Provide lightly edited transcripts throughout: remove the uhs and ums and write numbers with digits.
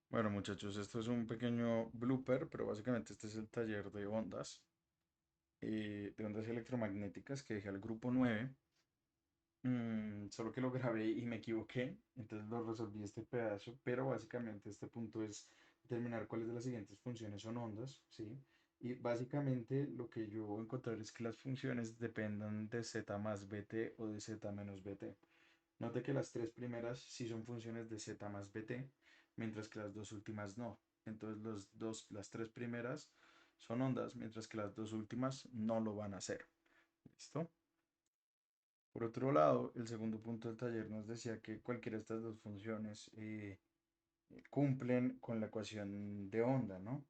Bueno, muchachos, esto es un pequeño blooper, pero básicamente este es el taller de ondas electromagnéticas que dejé al grupo 9. Solo que lo grabé y me equivoqué, entonces lo resolví este pedazo, pero básicamente este punto es determinar cuáles de las siguientes funciones son ondas, ¿sí? Y básicamente lo que yo voy a encontrar es que las funciones dependan de z más bt o de z menos bt. Note que las tres primeras sí son funciones de z más bt, mientras que las dos últimas no. Entonces las tres primeras son ondas, mientras que las dos últimas no lo van a hacer. ¿Listo? Por otro lado, el segundo punto del taller nos decía que cualquiera de estas dos funciones cumplen con la ecuación de onda, ¿no?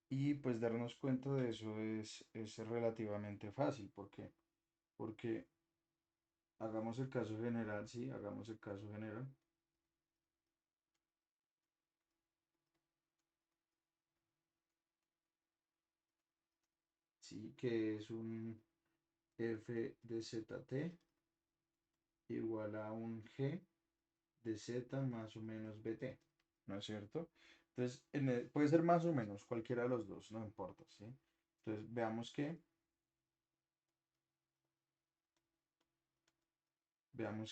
Y pues darnos cuenta de eso es relativamente fácil. ¿Por qué? Porque hagamos el caso general, sí, hagamos el caso general. Sí, que es un f de zt igual a un g de z más o menos bt, ¿no es cierto? Entonces, puede ser más o menos cualquiera de los dos, no importa, ¿sí? Entonces, veamos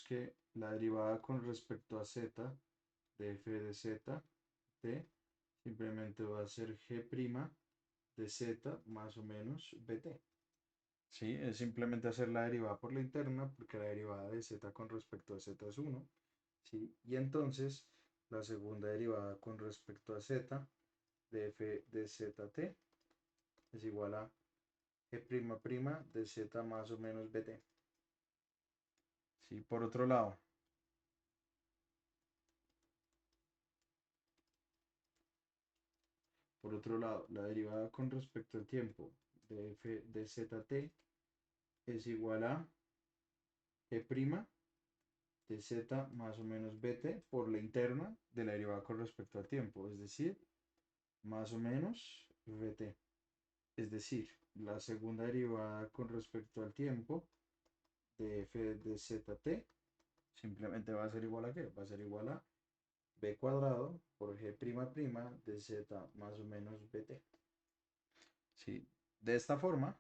que la derivada con respecto a z de f de z t simplemente va a ser g' de z más o menos bt. Sí, es simplemente hacer la derivada por la interna, porque la derivada de z con respecto a z es 1. ¿Sí? Y entonces la segunda derivada con respecto a z de f de zt es igual a g' de z más o menos bt. ¿Sí? Por otro lado, la derivada con respecto al tiempo de f de zt es igual a g' de z más o menos bt por la interna de la derivada con respecto al tiempo, es decir, más o menos bt. Es decir, la segunda derivada con respecto al tiempo de f de zt simplemente va a ser igual a qué? Va a ser igual a b cuadrado por g' de z más o menos bt. ¿Sí? De esta forma,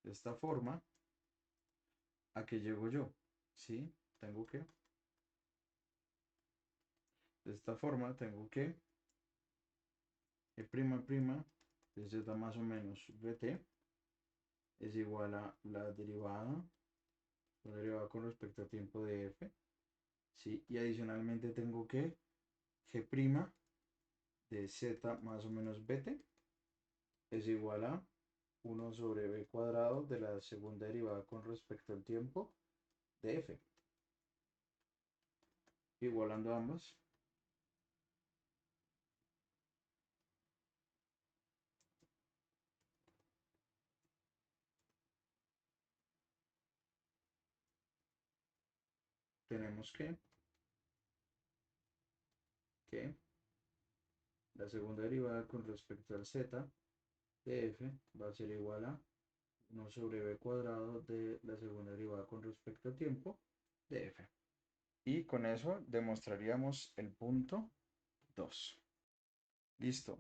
de esta forma, ¿a qué llego yo? ¿Sí? Tengo que, de esta forma, tengo que g' de z más o menos bt es igual a la derivada con respecto a tiempo de f, ¿sí? Y adicionalmente tengo que g' de z más o menos bt es igual a 1 sobre b cuadrado de la segunda derivada con respecto al tiempo de f. Igualando ambas, tenemos que la segunda derivada con respecto al z de f va a ser igual a 1 sobre b cuadrado de la segunda derivada con respecto al tiempo de f. Y con eso demostraríamos el punto 2. Listo.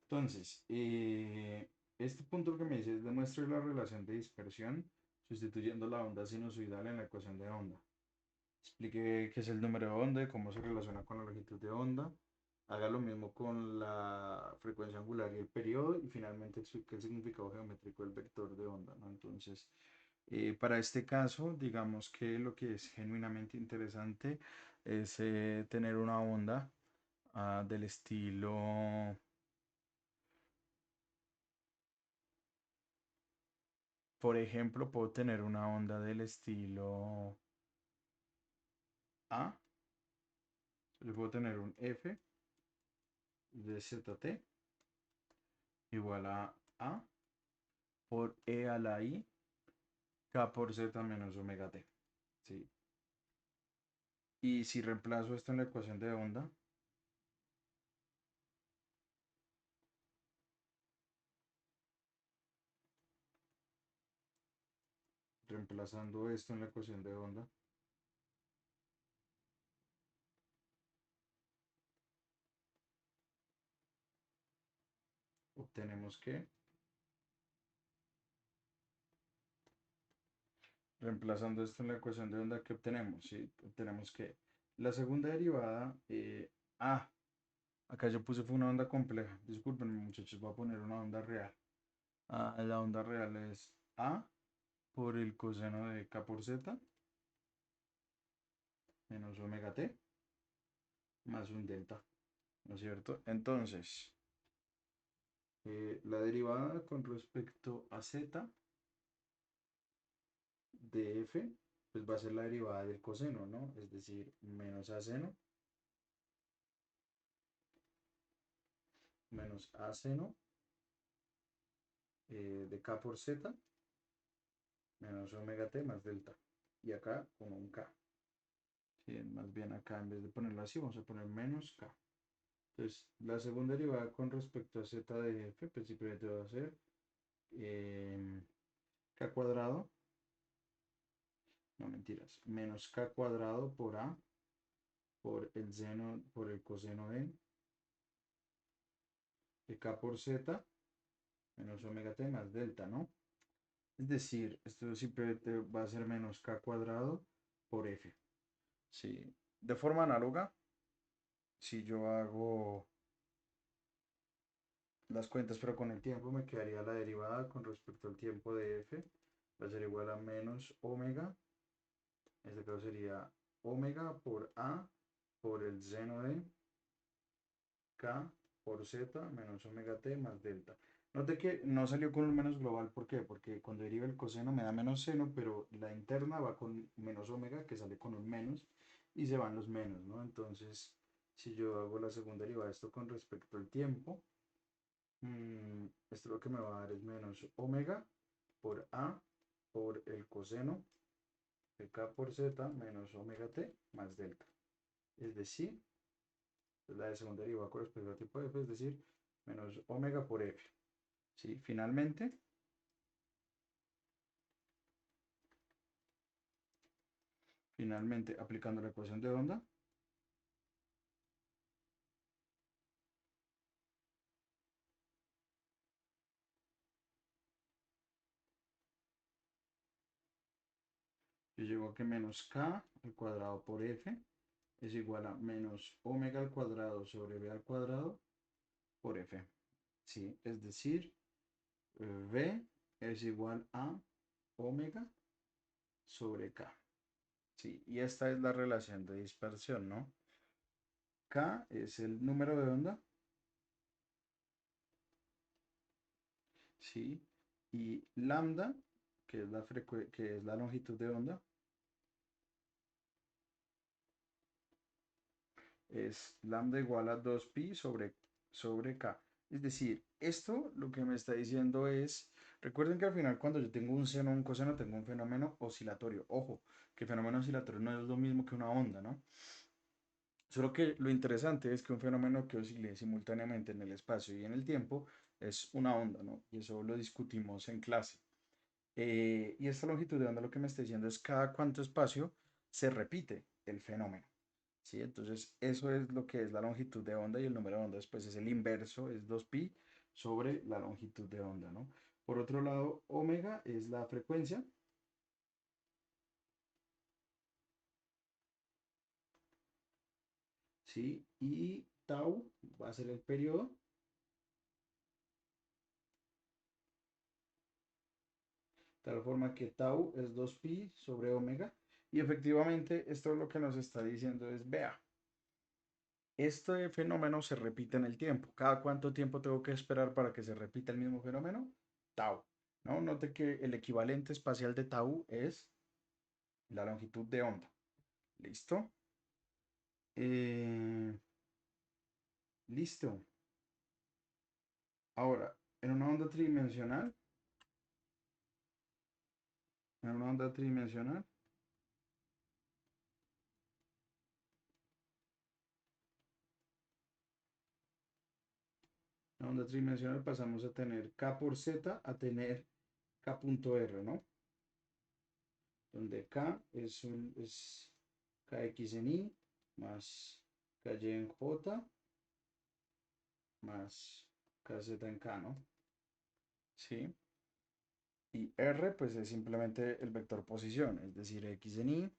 Entonces, este punto que me dice es demuestre la relación de dispersión sustituyendo la onda sinusoidal en la ecuación de onda. Explique qué es el número de onda y cómo se relaciona con la longitud de onda. Haga lo mismo con la frecuencia angular y el periodo. Y finalmente explique el significado geométrico del vector de onda, ¿no? Entonces, para este caso, digamos que lo que es genuinamente interesante es tener una onda del estilo, por ejemplo, puedo tener una onda del estilo A. Yo puedo tener un F de ZT igual a por E a la I K por Z menos omega T. ¿Sí? Y si reemplazo esto en la ecuación de onda, Reemplazando esto en la ecuación de onda, obtenemos que, reemplazando esto en la ecuación de onda, ¿qué obtenemos? ¿Sí? Obtenemos que la segunda derivada, acá yo puse fue una onda compleja. Disculpen, muchachos, voy a poner una onda real. La onda real es A por el coseno de K por Z menos omega t más un delta, ¿no es cierto? Entonces, la derivada con respecto a Z de f, pues va a ser la derivada del coseno, ¿no? Es decir, menos a seno menos a seno de K por Z menos omega t más delta. Y acá con un K. Sí, más bien acá en vez de ponerlo así, vamos a poner menos K. Entonces, la segunda derivada con respecto a Z de f, pues simplemente va a ser K cuadrado, no mentiras, menos K cuadrado por A por el seno, por el coseno de K por Z menos omega t más delta, ¿no? Es decir, esto simplemente va a ser menos K cuadrado por F. Sí. De forma análoga, si yo hago las cuentas pero con el tiempo, me quedaría la derivada con respecto al tiempo de F. Va a ser igual a menos omega. En este caso sería omega por A por el seno de K por Z menos omega t más delta. Note que no salió con un menos global, ¿por qué? Porque cuando deriva el coseno me da menos seno, pero la interna va con menos omega, que sale con un menos, y se van los menos, ¿no? Entonces, si yo hago la segunda derivada de esto con respecto al tiempo, esto lo que me va a dar es menos omega por A por el coseno de K por Z menos omega t más delta. Es decir, la de segunda derivada con respecto al tipo de f, es decir, menos omega por f. ¿Sí? Finalmente, aplicando la ecuación de onda, yo llego a que menos k al cuadrado por f es igual a menos omega al cuadrado sobre b al cuadrado por f. ¿Sí? Es decir, v es igual a omega sobre k. ¿Sí? Y esta es la relación de dispersión, ¿no? K es el número de onda, ¿sí? Y lambda, que es la longitud de onda, es lambda igual a 2pi sobre k. Es decir, esto lo que me está diciendo es, recuerden que al final cuando yo tengo un seno o un coseno tengo un fenómeno oscilatorio. Ojo, que el fenómeno oscilatorio no es lo mismo que una onda, ¿no? Solo que lo interesante es que un fenómeno que oscile simultáneamente en el espacio y en el tiempo es una onda, ¿no? Y eso lo discutimos en clase. Y esta longitud de onda lo que me está diciendo es cada cuánto espacio se repite el fenómeno. ¿Sí? Entonces, eso es lo que es la longitud de onda y el número de onda después es el inverso, es 2pi sobre la longitud de onda, ¿no? Por otro lado, omega es la frecuencia, ¿sí? Y tau va a ser el periodo, de tal forma que tau es 2pi sobre omega. Y efectivamente, esto lo que nos está diciendo es, vea, este fenómeno se repite en el tiempo. ¿Cada cuánto tiempo tengo que esperar para que se repita el mismo fenómeno? Tau. ¿No? Note que el equivalente espacial de tau es la longitud de onda. ¿Listo? Eh, listo. Ahora, en una onda tridimensional pasamos a tener K por Z a tener K punto R, ¿no? donde K es KX en Y más KY en J más KZ en K, ¿no? Sí. Y R pues es simplemente el vector posición, es decir, X en Y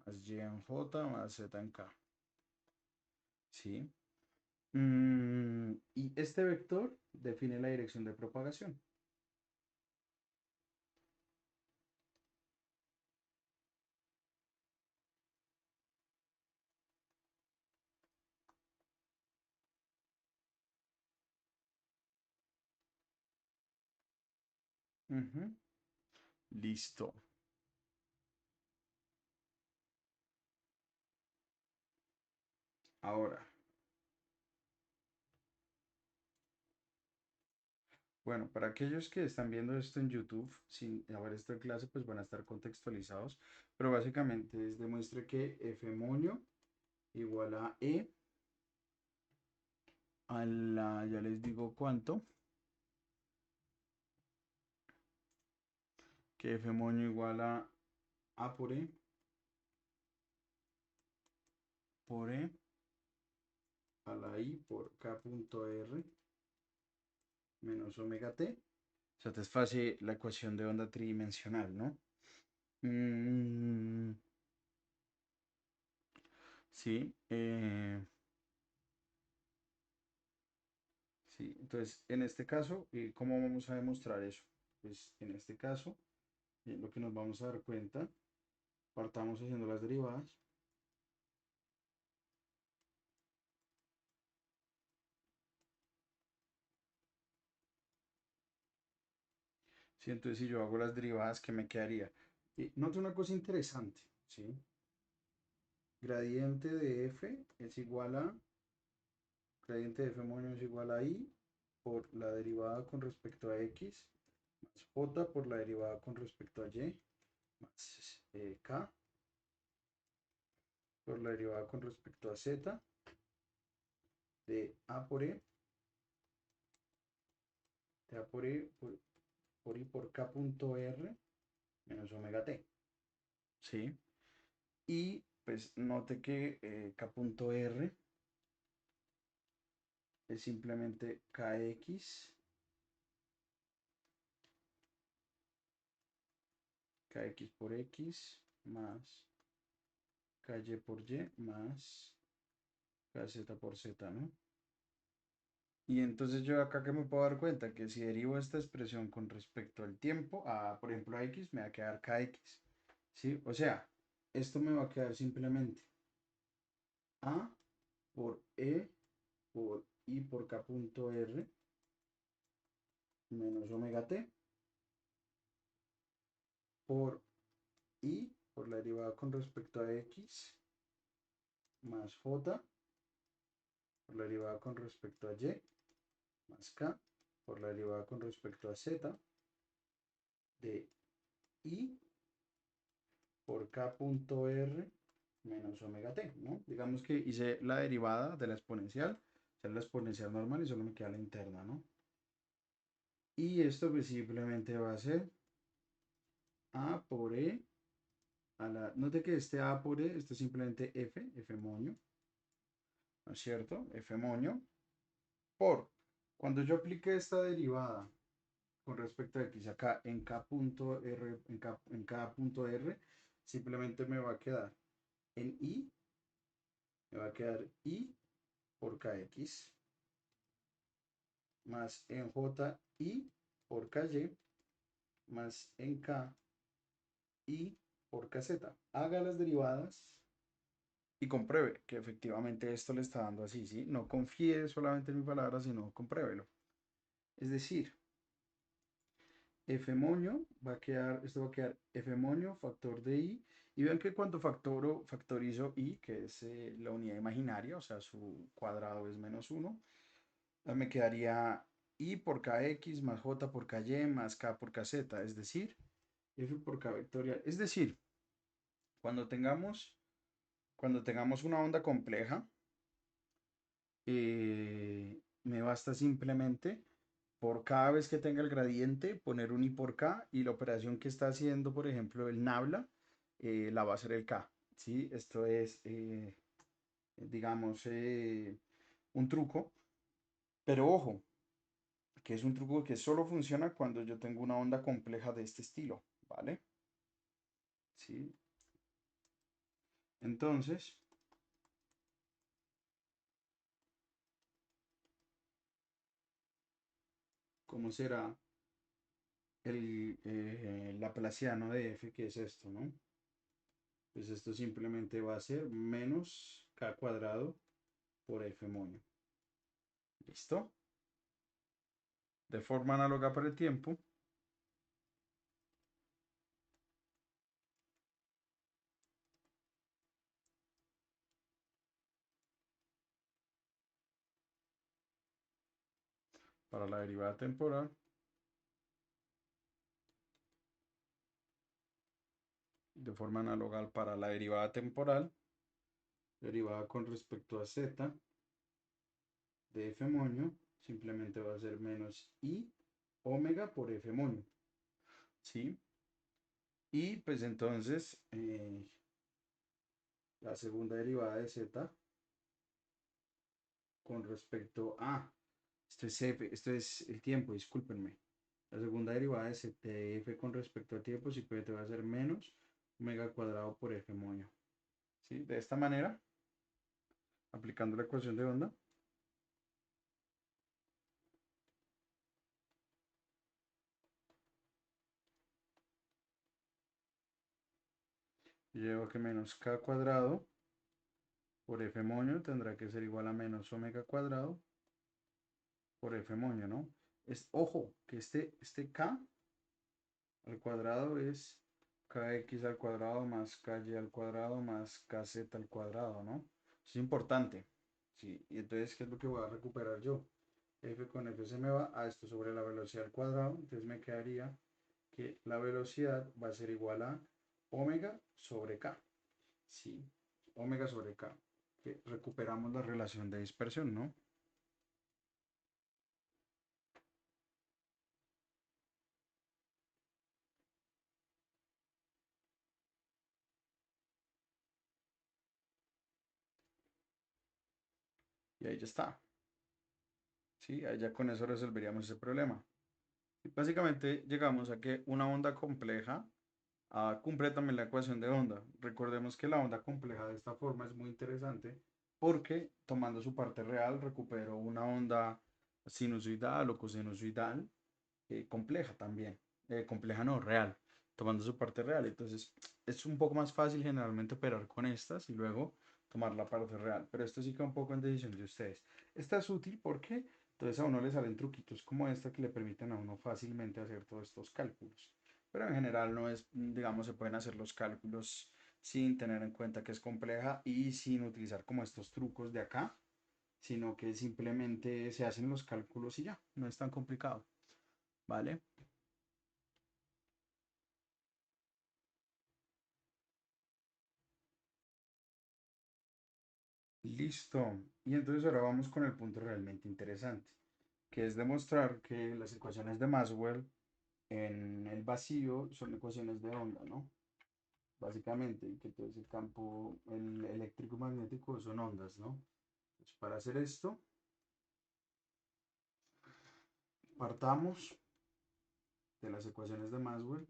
más Y en J más Z en K. ¿Sí? Y este vector define la dirección de propagación. Ujú. Listo. Ahora, bueno, para aquellos que están viendo esto en YouTube sin haber esta clase, pues van a estar contextualizados, pero básicamente es demuestre que F moño igual a E a la, ya les digo cuánto, que F moño igual a por E a la I por K punto R menos omega T. Satisface la ecuación de onda tridimensional, ¿no? Mm, sí, sí, entonces en este caso, ¿cómo vamos a demostrar eso? Pues en este caso, lo que nos vamos a dar cuenta, partamos haciendo las derivadas. Sí, entonces si yo hago las derivadas, ¿qué me quedaría? Nota una cosa interesante, ¿sí? Gradiente de f es igual a, gradiente de f moño es igual a i por la derivada con respecto a x, más j por la derivada con respecto a y, más k por la derivada con respecto a z, de a por e, de a por e por i por k punto r menos omega t, ¿sí? Y pues note que k punto r es simplemente kx por x más ky por y más kz por z, ¿no? Y entonces yo acá que me puedo dar cuenta que si derivo esta expresión con respecto al tiempo, a por ejemplo a x, me va a quedar kx, ¿sí? O sea, esto me va a quedar simplemente a por e por i por k punto r menos omega t por i por la derivada con respecto a x más j por la derivada con respecto a y más k por la derivada con respecto a z de i por k punto r menos omega t, ¿no? Digamos que hice la derivada de la exponencial, o sea, la exponencial normal y solo me queda la interna, ¿no? Y esto pues simplemente va a ser a por e a la, note que este a por e, esto es simplemente f moño, ¿no es cierto? F moño por, cuando yo aplique esta derivada con respecto a x acá en k punto r, en k punto r, simplemente me va a quedar en i, me va a quedar i por kx más en ji por ky más en ki por kz. Haga las derivadas y compruebe que efectivamente esto le está dando así, ¿sí? No confíe solamente en mi palabra, sino compruébelo. Es decir, f moño va a quedar, esto va a quedar f moño factor de i. Y vean que cuando factorizo i, que es la unidad imaginaria, o sea, su cuadrado es menos 1, me quedaría i por kx más j por ky más k por kz, es decir, f por k vectorial. Es decir, cuando tengamos, cuando tengamos una onda compleja, me basta simplemente por cada vez que tenga el gradiente, poner un i por k y la operación que está haciendo, por ejemplo, el nabla, la va a hacer el k. ¿Sí? Esto es, digamos, un truco, pero ojo, que es un truco que solo funciona cuando yo tengo una onda compleja de este estilo, ¿vale? ¿Sí? Entonces, ¿cómo será el laplaciano de f, que es esto, ¿no? Pues esto simplemente va a ser menos k cuadrado por f moño. ¿Listo? De forma análoga para el tiempo, para la derivada temporal, de forma análoga para la derivada temporal, derivada con respecto a z de f moño, simplemente va a ser menos i omega por f moño. ¿Sí? Y pues entonces, la segunda derivada de z con respecto a, esto es f, esto es el tiempo, discúlpenme. La segunda derivada de z de f con respecto al tiempo simplemente va a ser menos omega cuadrado por f moño. ¿Sí? De esta manera, aplicando la ecuación de onda, llevo que menos k cuadrado por f moño tendrá que ser igual a menos omega cuadrado por f moño, ¿no? Ojo, que este k al cuadrado es kx al cuadrado más ky al cuadrado más kz al cuadrado, ¿no? Es importante, ¿sí? Y entonces, ¿qué es lo que voy a recuperar yo? F con F se me va a esto sobre la velocidad al cuadrado, entonces me quedaría que la velocidad va a ser igual a omega sobre k, ¿sí? Omega sobre k, que recuperamos la relación de dispersión, ¿no? Y ahí ya está, ¿sí? Ahí ya con eso resolveríamos ese problema. Y básicamente llegamos a que una onda compleja cumple también la ecuación de onda. Recordemos que la onda compleja de esta forma es muy interesante porque tomando su parte real recupero una onda sinusoidal o cosinusoidal compleja también. Compleja no, real, tomando su parte real. Entonces es un poco más fácil generalmente operar con estas y luego tomar la parte real. Pero esto sí que un poco en decisión de ustedes. Esta es útil porque entonces a uno le salen truquitos como esta que le permiten a uno fácilmente hacer todos estos cálculos. Pero en general no es, digamos, se pueden hacer los cálculos sin tener en cuenta que es compleja y sin utilizar como estos trucos de acá, sino que simplemente se hacen los cálculos y ya, no es tan complicado, ¿vale? Listo. Y entonces ahora vamos con el punto realmente interesante, que es demostrar que las ecuaciones de Maxwell en el vacío son ecuaciones de onda, ¿no? Básicamente, y que entonces el campo el eléctrico magnético son ondas, ¿no? Entonces, para hacer esto, partamos de las ecuaciones de Maxwell,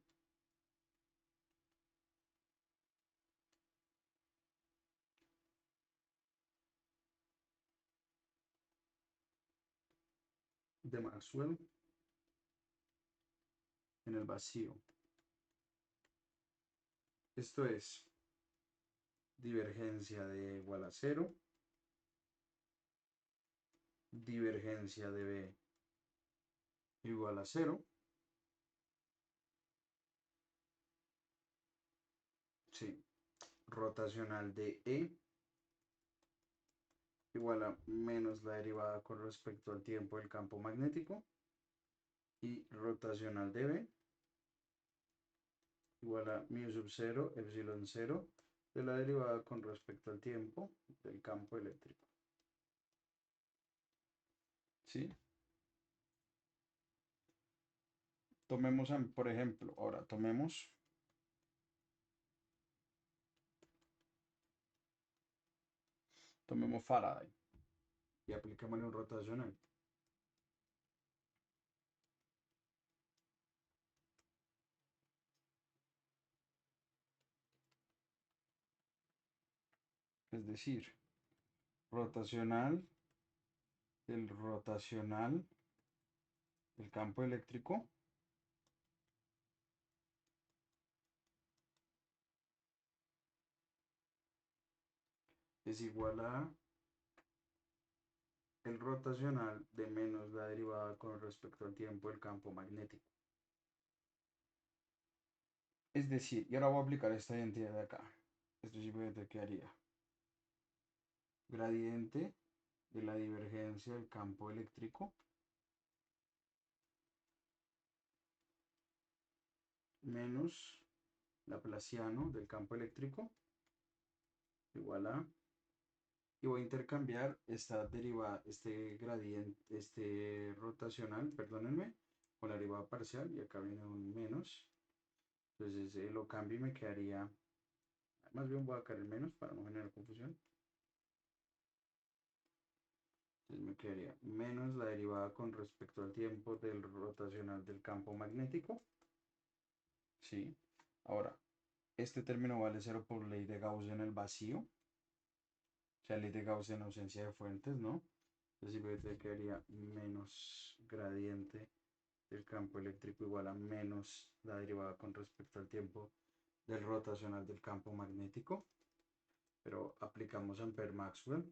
de Maxwell en el vacío. Esto es divergencia de igual a cero, divergencia de B igual a cero, sí, rotacional de E igual a menos la derivada con respecto al tiempo del campo magnético y rotacional de B igual a mu sub 0 epsilon 0 de la derivada con respecto al tiempo del campo eléctrico. ¿Sí? Tomemos, por ejemplo, ahora tomemos Faraday y apliquémosle un rotacional. Es decir, rotacional, el rotacional del campo eléctrico es igual a el rotacional de menos la derivada con respecto al tiempo del campo magnético. Es decir, y ahora voy a aplicar esta identidad de acá. Esto simplemente quedaría gradiente de la divergencia del campo eléctrico menos laplaciano del campo eléctrico igual a, y voy a intercambiar esta derivada, este gradiente, este rotacional, perdónenme, con la derivada parcial, y acá viene un menos. Entonces lo cambio y me quedaría, más bien voy a sacar el menos para no generar confusión. Entonces me quedaría menos la derivada con respecto al tiempo del rotacional del campo magnético. Sí. Ahora, este término vale cero por ley de Gauss en el vacío. O sea, ley de Gauss en ausencia de fuentes, ¿no? Entonces simplemente quedaría menos gradiente del campo eléctrico igual a menos la derivada con respecto al tiempo del rotacional del campo magnético. Pero aplicamos Ampère-Maxwell.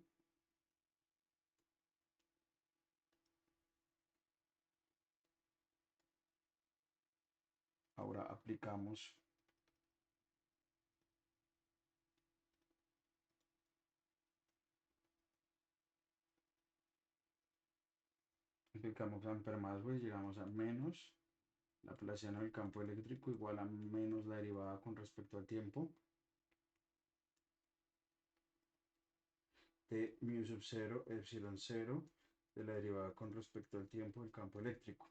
Ahora aplicamos Ampère-Maxwell y llegamos a menos laplaciano del campo eléctrico igual a menos la derivada con respecto al tiempo de mu sub 0 epsilon 0 de la derivada con respecto al tiempo del campo eléctrico.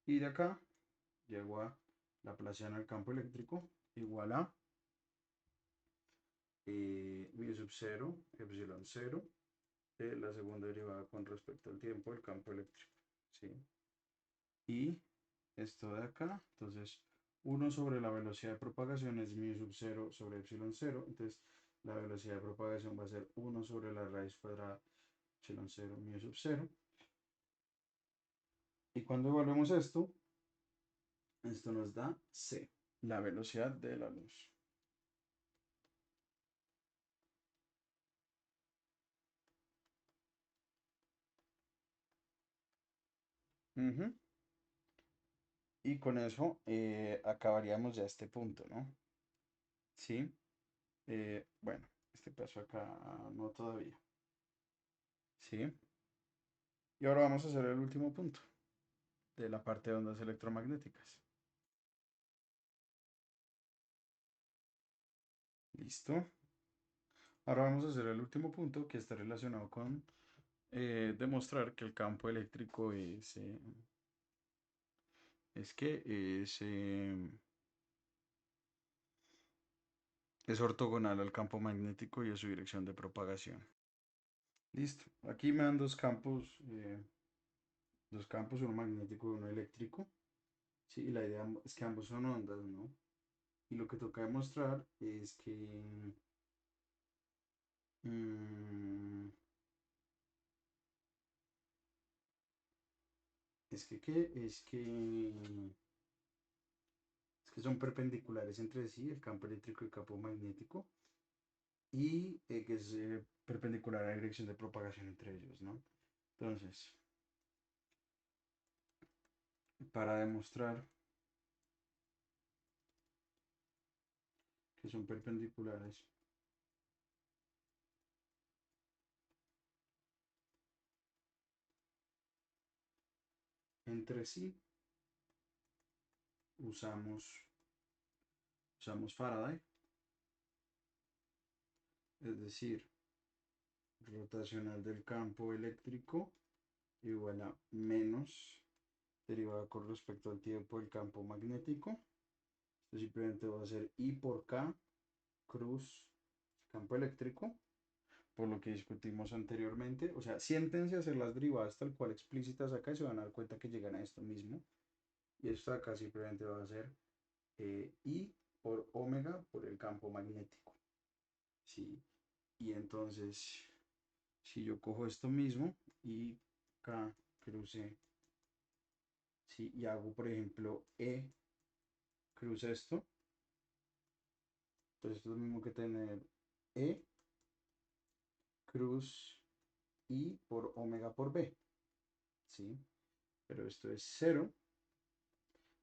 Y de acá llego a laplaciano del campo eléctrico igual a mu sub 0 epsilon 0 de la segunda derivada con respecto al tiempo del campo eléctrico. ¿Sí? Y esto de acá, entonces 1 sobre la velocidad de propagación es mu sub 0 sobre epsilon 0, entonces la velocidad de propagación va a ser 1 sobre la raíz cuadrada epsilon 0 mu sub 0. Y cuando evaluemos esto nos da c, la velocidad de la luz. Ujú. Y con eso acabaríamos ya este punto, ¿no? Sí. Bueno, este paso acá no todavía. Sí. Y ahora vamos a hacer el último punto de la parte de ondas electromagnéticas. Listo. Ahora vamos a hacer el último punto que está relacionado con demostrar que el campo eléctrico es ortogonal al campo magnético y a su dirección de propagación. Listo. Aquí me dan dos campos, uno magnético y uno eléctrico. Sí, y la idea es que ambos son ondas, ¿no? Y lo que toca demostrar es que mm, es que son perpendiculares entre sí, el campo eléctrico y el campo magnético, y que es perpendicular a la dirección de propagación entre ellos, ¿no? Entonces, para demostrar que son perpendiculares entre sí, usamos Faraday, es decir, rotacional del campo eléctrico igual a menos derivada con respecto al tiempo del campo magnético. Esto simplemente va a ser I por K cruz campo eléctrico, por lo que discutimos anteriormente. O sea, siéntense a hacer las derivadas tal cual explícitas acá y se van a dar cuenta que llegan a esto mismo. Y esto acá simplemente va a ser I por omega por el campo magnético. ¿Sí? Y entonces, si yo cojo esto mismo y K cruce, ¿sí? Y hago, por ejemplo, E cruce esto, entonces esto es lo mismo que tener E cruz I por omega por B, ¿sí? Pero esto es cero.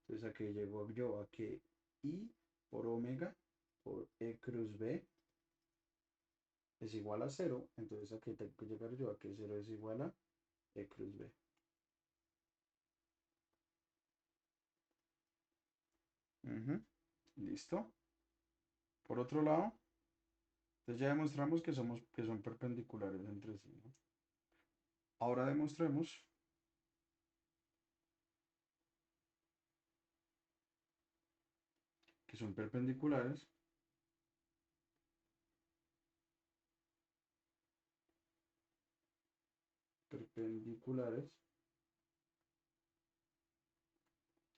Entonces aquí llego yo a que I por omega por E cruz B es igual a cero. Entonces aquí tengo que llegar yo a que cero es igual a E cruz B. Listo. Por otro lado, entonces ya demostramos que son perpendiculares entre sí, ¿no? Ahora demostremos que son perpendiculares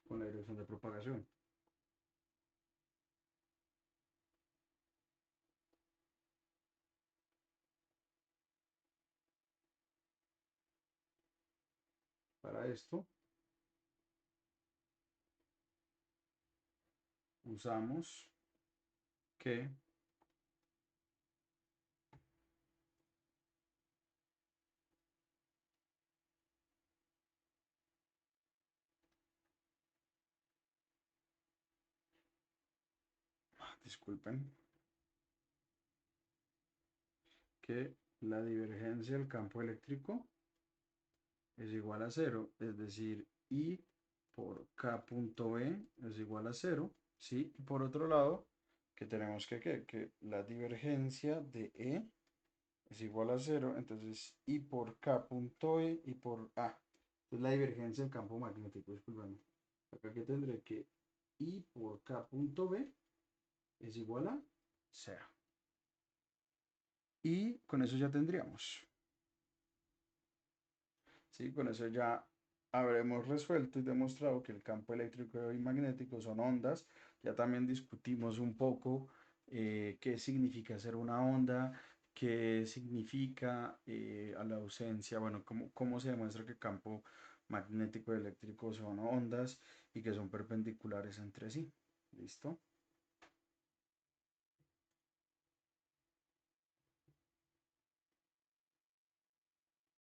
con la dirección de propagación. Para esto usamos que disculpen, que la divergencia del campo eléctrico es igual a cero, es decir, I por K punto B es igual a cero, ¿sí? Y por otro lado, que tenemos que la divergencia de E es igual a cero, entonces I por K punto E y por A. Es la divergencia del campo magnético, disculpen. Acá que tendré que I por K punto B es igual a cero. Y con eso ya tendríamos. ¿Sí? Con eso ya habremos resuelto y demostrado que el campo eléctrico y magnético son ondas. Ya también discutimos un poco qué significa ser una onda, qué significa a la ausencia, bueno, cómo se demuestra que el campo magnético y eléctrico son ondas y que son perpendiculares entre sí. ¿Listo?